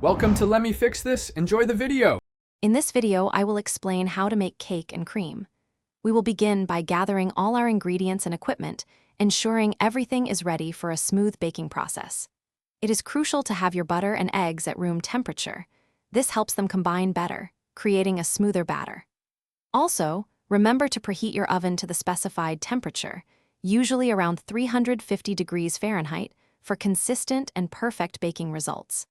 Welcome to Let Me Fix This. Enjoy the video. In this video, I will explain how to make cake and cream. We will begin by gathering all our ingredients and equipment, ensuring everything is ready for a smooth baking process. It is crucial to have your butter and eggs at room temperature. This helps them combine better, creating a smoother batter. Also, remember to preheat your oven to the specified temperature, usually around 350 degrees Fahrenheit, for consistent and perfect baking results.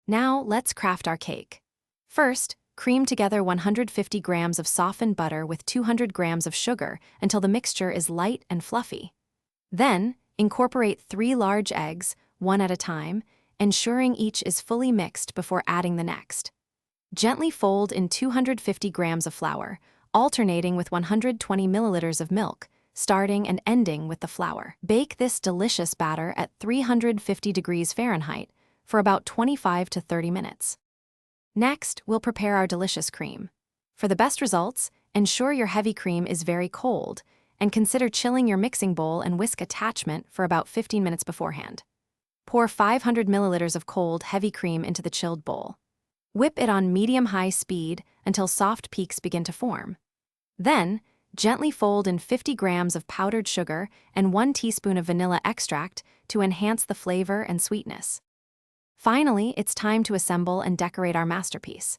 Now, let's craft our cake. First, cream together 150 grams of softened butter with 200 grams of sugar until the mixture is light and fluffy. Then, incorporate 3 large eggs, one at a time, ensuring each is fully mixed before adding the next. Gently fold in 250 grams of flour, alternating with 120 milliliters of milk, starting and ending with the flour. Bake this delicious batter at 350 degrees Fahrenheit for about 25 to 30 minutes. Next, we'll prepare our delicious cream. For the best results, ensure your heavy cream is very cold, and consider chilling your mixing bowl and whisk attachment for about 15 minutes beforehand. Pour 500 milliliters of cold, heavy cream into the chilled bowl. Whip it on medium-high speed until soft peaks begin to form. Then, gently fold in 50 grams of powdered sugar and 1 teaspoon of vanilla extract to enhance the flavor and sweetness. Finally, it's time to assemble and decorate our masterpiece.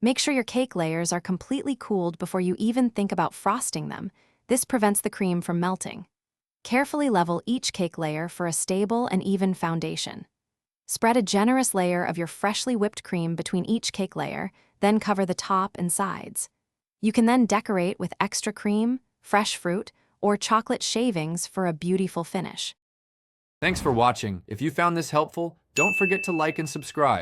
Make sure your cake layers are completely cooled before you even think about frosting them. This prevents the cream from melting. Carefully level each cake layer for a stable and even foundation. Spread a generous layer of your freshly whipped cream between each cake layer, then cover the top and sides. You can then decorate with extra cream, fresh fruit, or chocolate shavings for a beautiful finish. Thanks for watching. If you found this helpful, don't forget to like and subscribe.